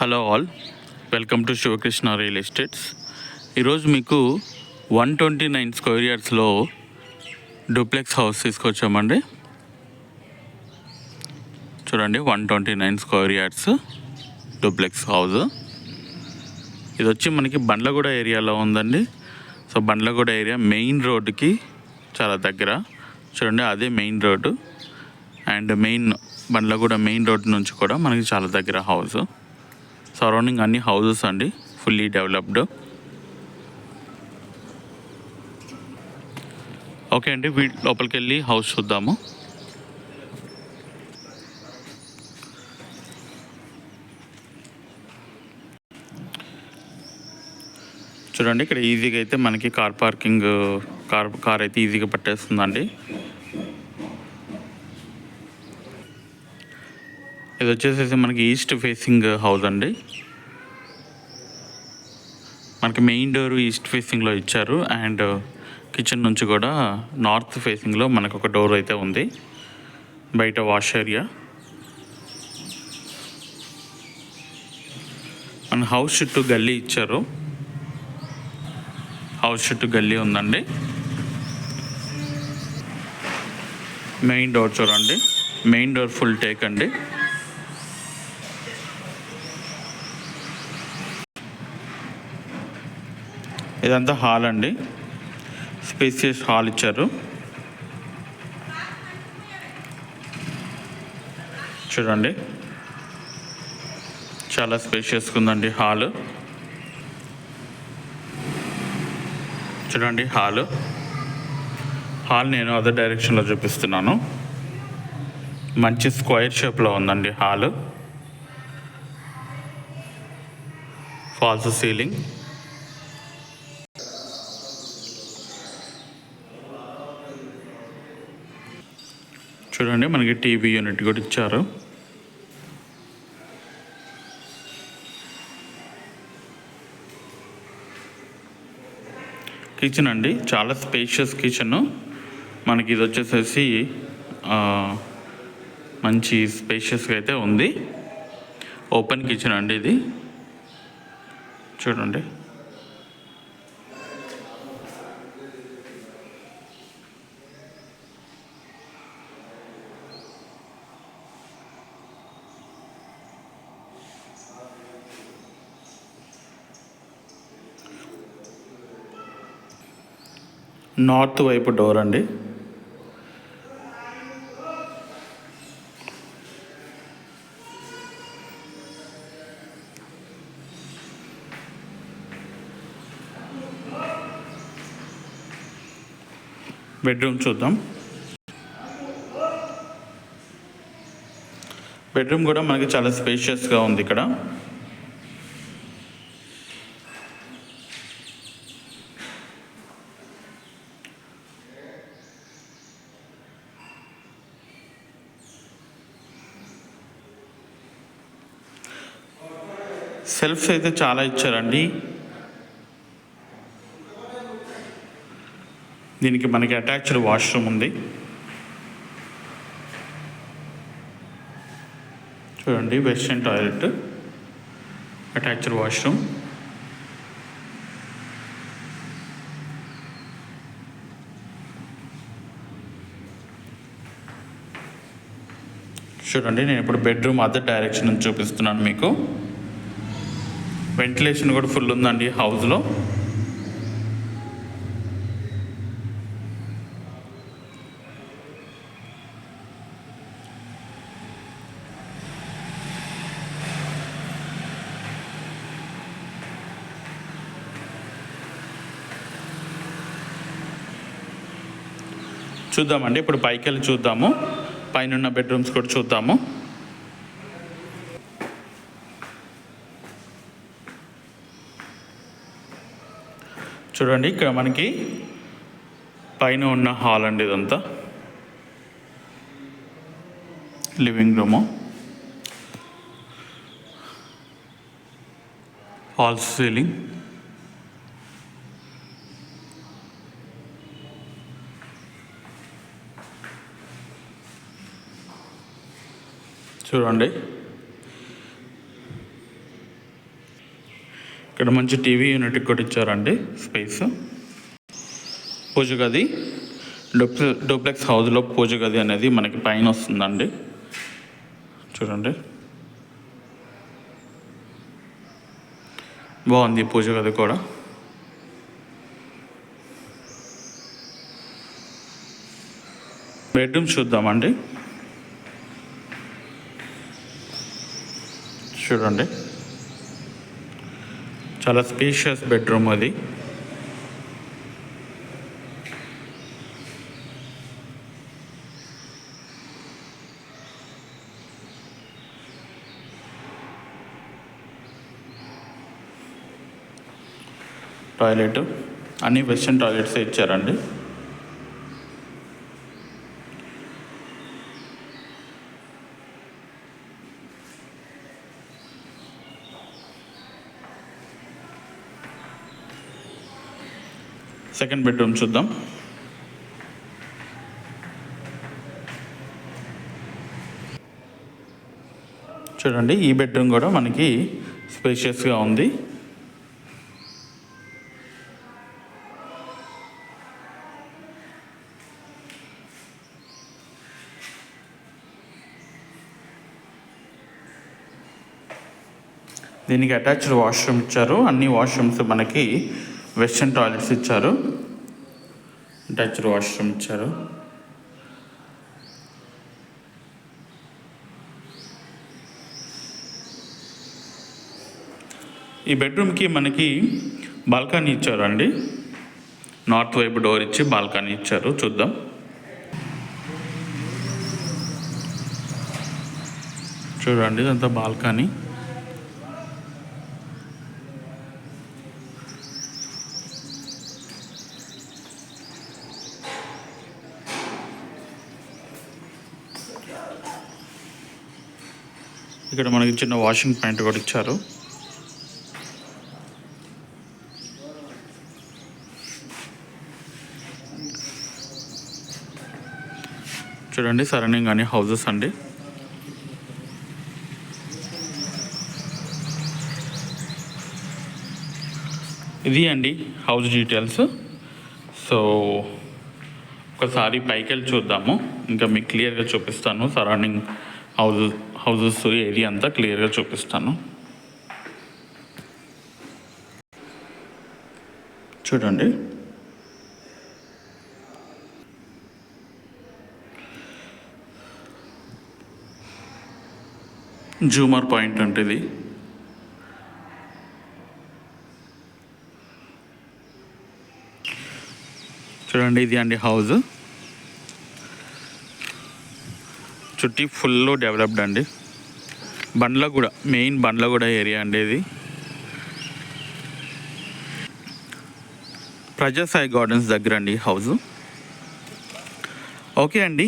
Hello all, welcome to Shivakrishna real estates. ఈరోజు మీకు 129 square యార్డ్స్లో డూప్లెక్స్ హౌస్ తీసుకొచ్చామండి. చూడండి, 129 స్క్వేర్ యార్డ్స్ డూప్లెక్స్ హౌస్. ఇది వచ్చి మనకి బండ్లగూడ ఏరియాలో ఉందండి. సో బండ్లగూడ ఏరియా మెయిన్ రోడ్డుకి చాలా దగ్గర. చూడండి, అదే main road and Bandlaguda main road నుంచి కూడా మనకి చాలా దగ్గర హౌస్. సరౌండింగ్ అన్ని హౌసెస్ అండి, ఫుల్లీ డెవలప్డ్. ఓకే అండి, లోపలికి వెళ్ళి హౌస్ చూద్దాము. చూడండి, ఇక్కడ ఈజీగా అయితే మనకి కార్ పార్కింగ్, కార్ అయితే ఈజీగా పట్టేస్తుందండి. ఇది వచ్చేసేసి మనకి ఈస్ట్ ఫేసింగ్ హౌస్ అండి. మనకి మెయిన్ డోర్ ఈస్ట్ ఫేసింగ్లో ఇచ్చారు అండ్ కిచెన్ నుంచి కూడా నార్త్ ఫేసింగ్లో మనకు ఒక డోర్ అయితే ఉంది. బయట వాష్ ఏరియా. మన హౌస్ చుట్టూ గల్లీ ఇచ్చారు. హౌస్ చుట్టూ గల్లీ ఉందండి. మెయిన్ డోర్ చూడండి, మెయిన్ డోర్ ఫుల్ టేక్ అండి. ఇదంతా హాల్ అండి, స్పేసియస్ హాల్ ఇచ్చారు. చూడండి, చాలా స్పేషియస్గా ఉందండి హాల్. చూడండి హాల్ నేను అదర్ డైరెక్షన్లో చూపిస్తున్నాను. మంచి స్క్వేర్ షేప్లో ఉందండి హాల్. Falls ceiling. చూడండి, మనకి టీవీ యూనిట్ కూడా ఇచ్చారు. కిచెన్ అండి, చాలా స్పేషియస్ కిచెన్. మనకి ఇది వచ్చేసేసి మంచి స్పేషియస్గా అయితే ఉంది. ఓపెన్ కిచెన్ అండి ఇది. చూడండి, నార్త్ వైపు డోర్ అండి. బెడ్రూమ్ చూద్దాం. బెడ్రూమ్ కూడా మనకి చాలా స్పేషియస్గా ఉంది. ఇక్కడ సెల్ఫ్స్ అయితే చాలా ఇచ్చారండి. దీనికి మనకి అటాచ్డ్ వాష్రూమ్ ఉంది. చూడండి, వెస్టర్న్ టాయిలెట్, అటాచ్డ్ వాష్రూమ్. చూడండి, నేను ఇప్పుడు బెడ్రూమ్ అదర్ డైరెక్షన్ నుంచి చూపిస్తున్నాను మీకు. వెంటిలేషన్ కూడా ఫుల్ ఉందండి హౌస్లో. చూద్దామండి, ఇప్పుడు పైకి వెళ్ళి చూద్దాము. పైన బెడ్రూమ్స్ కూడా చూద్దాము. చూడండి, ఇక్కడ మనకి పైన ఉన్న హాల్ అండి. ఇదంతా లివింగ్ రూము. Falls ceiling. చూడండి, ఇక్కడ మంచి టీవీ యూనిట్ కూడా ఇచ్చారండి స్పేస్. పూజ గది డూప్లెక్స్ హౌస్లో పూజ గది అనేది మనకి పైన వస్తుందండి. చూడండి బాగుంది పూజ గది కూడా. బెడ్రూమ్ చూద్దామండి. చూడండి చాలా స్పేషియస్ బెడ్రూమ్ అది. టాయిలెట్ అన్ని వెస్టర్న్ టాయిలెట్స్ ఇచ్చారండి. సెకండ్ బెడ్రూమ్ చూద్దాం. చూడండి ఈ బెడ్రూమ్ కూడా మనకి స్పేషియస్గా ఉంది. దీనికి అటాచ్డ్ వాష్రూమ్ ఇచ్చారు. అన్ని వాష్రూమ్స్ మనకి వెస్టర్న్ టాయిలెట్స్ ఇచ్చారు. అటాచ్డ్ వాష్రూమ్ ఇచ్చారు. ఈ బెడ్రూమ్కి మనకి బాల్కనీ ఇచ్చారు అండి. నార్త్ వైపు డోర్ ఇచ్చి బాల్కనీ ఇచ్చారు. చూద్దాం. చూడండి ఇదంతా బాల్కనీ. ఇక్కడ మనకి చిన్న వాషింగ్ పాయింట్ కూడా ఇచ్చారు. చూడండి సరౌండింగ్ అనే హౌసెస్ అండి. ఇది అండి హౌస్ డీటెయిల్స్. సో ఒకసారి పైకి వెళ్ళి చూద్దాము. ఇంకా మీకు క్లియర్గా చూపిస్తాను. సరౌండింగ్ హౌసెస్ ఏరియా అంతా క్లియర్గా చూపిస్తాను. చూడండి జూమర్ పాయింట్ అంటే ఇది. చూడండి ఇది అండి హౌస్. చుట్టి ఫుల్ డెవలప్డ్ అండి. బండ్లగూడ మెయిన్ బండ్లగూడ ఏరియా అండి ఇది. ప్రజాసాయి గార్డెన్స్ దగ్గర అండి హౌస్. ఓకే అండి,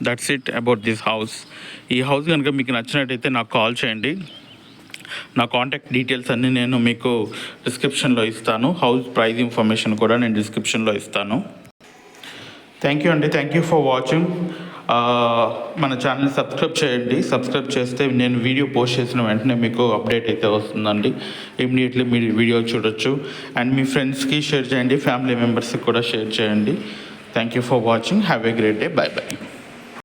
that's it about this house. ఈ హౌస్ కనుక మీకు నచ్చినట్టయితే నాకు కాల్ చేయండి. నా కాంటాక్ట్ డీటెయిల్స్ అన్నీ నేను మీకు డిస్క్రిప్షన్లో ఇస్తాను. హౌస్ ప్రైస్ ఇన్ఫర్మేషన్ కూడా నేను డిస్క్రిప్షన్లో ఇస్తాను. థ్యాంక్ యూ అండి. Thank you for watching. మన ఛానల్ని సబ్స్క్రైబ్ చేయండి. సబ్స్క్రైబ్ చేస్తే నేను వీడియో పోస్ట్ చేసిన వెంటనే మీకు అప్డేట్ అయితే వస్తుందండి. ఇమ్మీడియట్లీ మీరు వీడియో చూడొచ్చు. అండ్ మీ ఫ్రెండ్స్కి షేర్ చేయండి, ఫ్యామిలీ మెంబర్స్కి కూడా షేర్ చేయండి. Thank you for watching. Have a great day. By by.